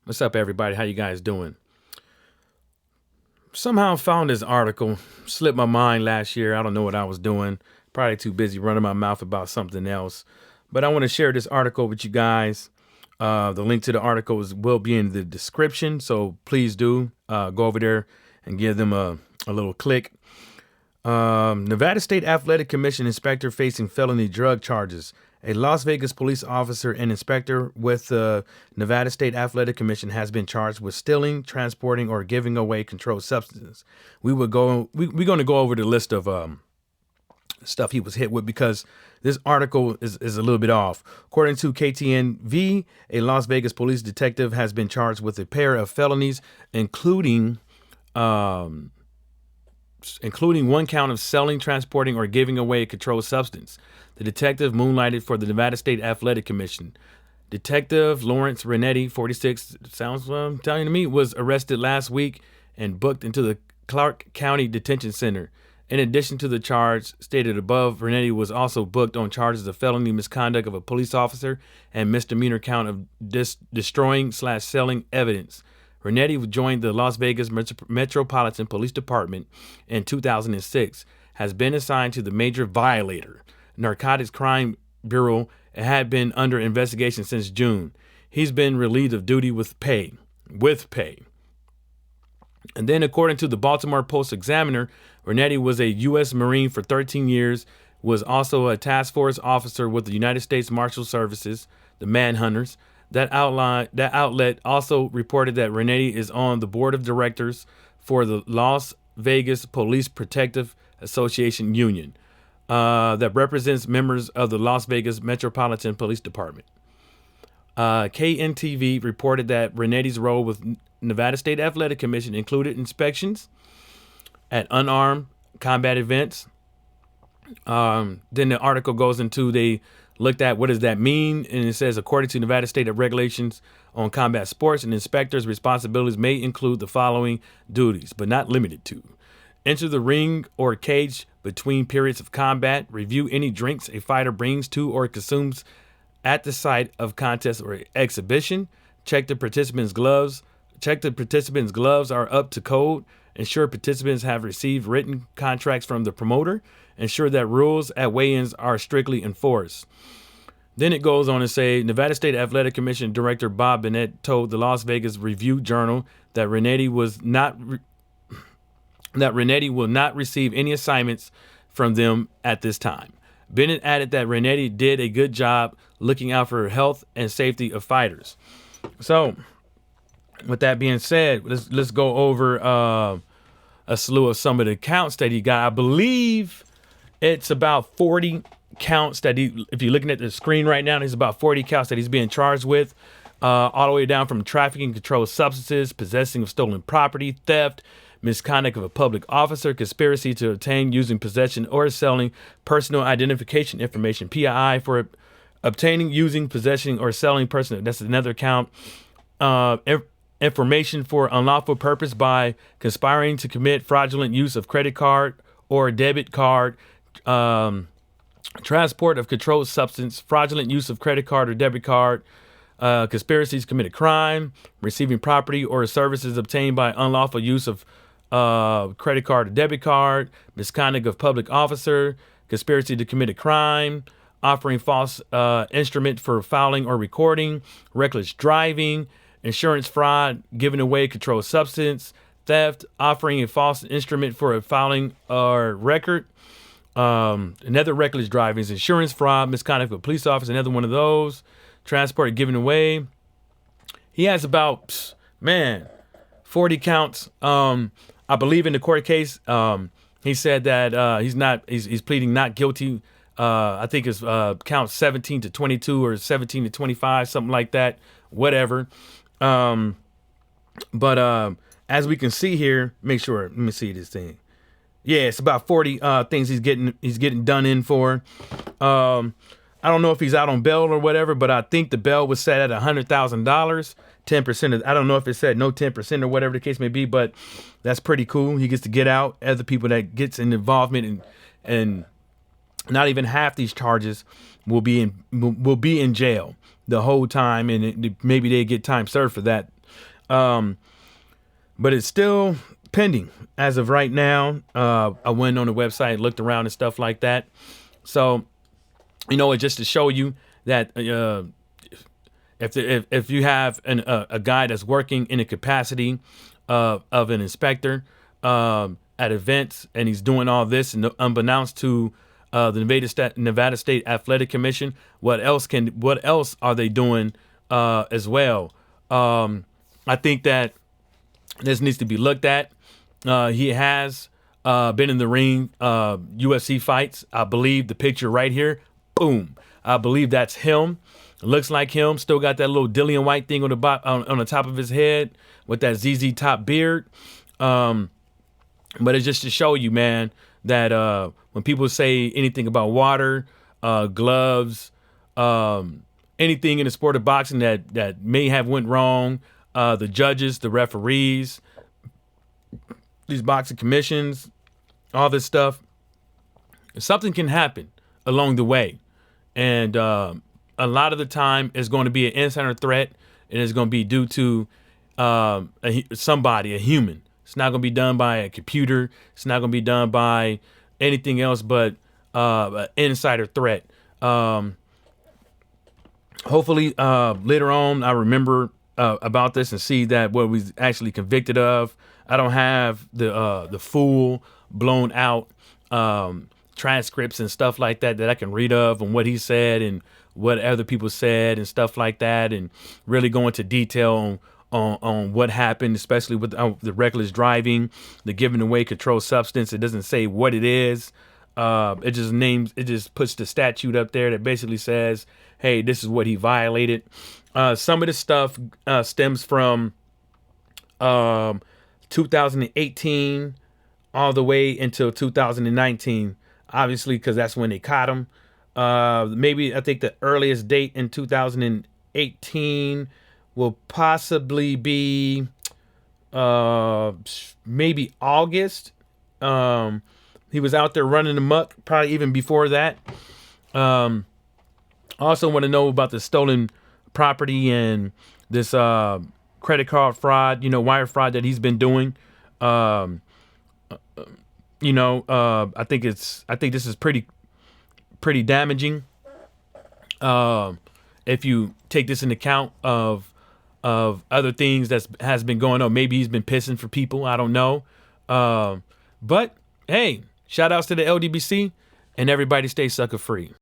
What's up, everybody? How you guys doing? Somehow found this article, slipped my mind last year. I don't know what I was doing. Probably too busy running my mouth about something else. But I want to share this article with you guys. The link to the article will be in the description, so please do go over there and give them a little click. Nevada State Athletic Commission inspector facing felony drug charges. A Las Vegas police officer and inspector with the Nevada State Athletic Commission has been charged with stealing, transporting, or giving away controlled substances. We're going to go over the list of stuff he was hit with because this article is a little bit off. According to KTNV, a Las Vegas police detective has been charged with a pair of felonies, including one count of selling, transporting, or giving away a controlled substance. The detective moonlighted for the Nevada State Athletic Commission. Detective Lawrence Rinetti, 46, sounds telling to me, was arrested last week and booked into the Clark County Detention Center. In addition to the charge stated above, Rinetti was also booked on charges of felony misconduct of a police officer and misdemeanor count of destroying/selling evidence. Rinetti joined the Las Vegas Metropolitan Police Department in 2006, has been assigned to the Major Violator Narcotics Crime Bureau, and had been under investigation since June. He's been relieved of duty with pay. And then, according to the Baltimore Post-Examiner, Rinetti was a U.S. Marine for 13 years, was also a task force officer with the United States Marshal Services, the Manhunters. That outlet also reported that Rinetti is on the board of directors for the Las Vegas Police Protective Association Union that represents members of the Las Vegas Metropolitan Police Department. KNTV reported that Rinetti's role with Nevada State Athletic Commission included inspections at unarmed combat events. Then the article goes into, they looked at what does that mean, and it says, according to Nevada State regulations on combat sports, an inspector's responsibilities may include the following duties, but not limited to: enter the ring or cage between periods of combat, review any drinks a fighter brings to or consumes at the site of contest or exhibition, check the participants' gloves are up to code, ensure participants have received written contracts from the promoter, ensure that rules at weigh-ins are strictly enforced. Then it goes on to say, Nevada State Athletic Commission Director Bob Bennett told the Las Vegas Review-Journal that Rinetti will not receive any assignments from them at this time. Bennett added that Rinetti did a good job looking out for health and safety of fighters. So, with that being said, let's go over a slew of some of the counts that he got. I believe it's about 40 counts that if you're looking at the screen right now, there's about 40 counts that he's being charged with, all the way down from trafficking controlled substances, possessing of stolen property, theft, misconduct of a public officer, conspiracy to obtain, using, possession, or selling personal identification information, PII, for obtaining, using, possessing, or selling personal. That's another count. Information for unlawful purpose by conspiring to commit fraudulent use of credit card or debit card, transport of controlled substance, fraudulent use of credit card or debit card, conspiracies to commit a crime, receiving property or services obtained by unlawful use of credit card or debit card, misconduct of public officer, conspiracy to commit a crime, offering false instrument for filing or recording, reckless driving, insurance fraud, giving away controlled substance, theft, offering a false instrument for a filing or record. Another reckless driving is insurance fraud, misconduct of a police officer, another one of those. Transport, giving away. He has about 40 counts. I believe in the court case, he said that he's pleading not guilty. I think it's count 17 to 22 or 17 to 25, something like that. Whatever. But as we can see here, let me see this thing. Yeah, it's about 40 things he's getting done in for. I don't know if he's out on bail or whatever, but I think the bail was set at $100,000, 10% of. I don't know if it said no 10% or whatever the case may be, but that's pretty cool. He gets to get out. Other people that gets in involvement and not even half these charges will be in jail the whole time, and maybe they get time served for that. But it's still pending as of right now. I went on the website, looked around and stuff like that. So, it's just to show you that if you have a guy that's working in a capacity of an inspector at events, and he's doing all this, and unbeknownst to the Nevada State Athletic Commission, what else are they doing as well? I think that this needs to be looked at. He has been in the ring, UFC fights. I believe the picture right here, boom. I believe that's him. It looks like him. Still got that little Dillian White thing on the top of his head with that ZZ Top beard. But it's just to show you, man, that when people say anything about water, gloves, anything in the sport of boxing that may have went wrong, the judges, the referees, these boxing commissions, all this stuff, something can happen along the way. And a lot of the time it's going to be an insider threat, and it's going to be due to somebody, a human. It's not going to be done by a computer. It's not going to be done by anything else but an insider threat. Hopefully later on I remember about this and see that what we actually convicted of. I don't have the full blown out transcripts and stuff like that I can read of, and what he said and what other people said and stuff like that, and really go into detail on what happened, especially with the reckless driving, the giving away controlled substance. It doesn't say what it is. It just puts the statute up there that basically says, hey, this is what he violated. Some of this stuff stems from 2018 all the way until 2019, obviously, because that's when they caught him. Maybe I think the earliest date in 2018 will possibly be maybe August. He was out there running amok, probably even before that. Also want to know about the stolen property and this credit card fraud, wire fraud that he's been doing. I think this is pretty damaging. If you take this into account of other things that has been going on. Maybe he's been pissing for people. I don't know. But hey, shout outs to the LDBC, and everybody stay sucker free.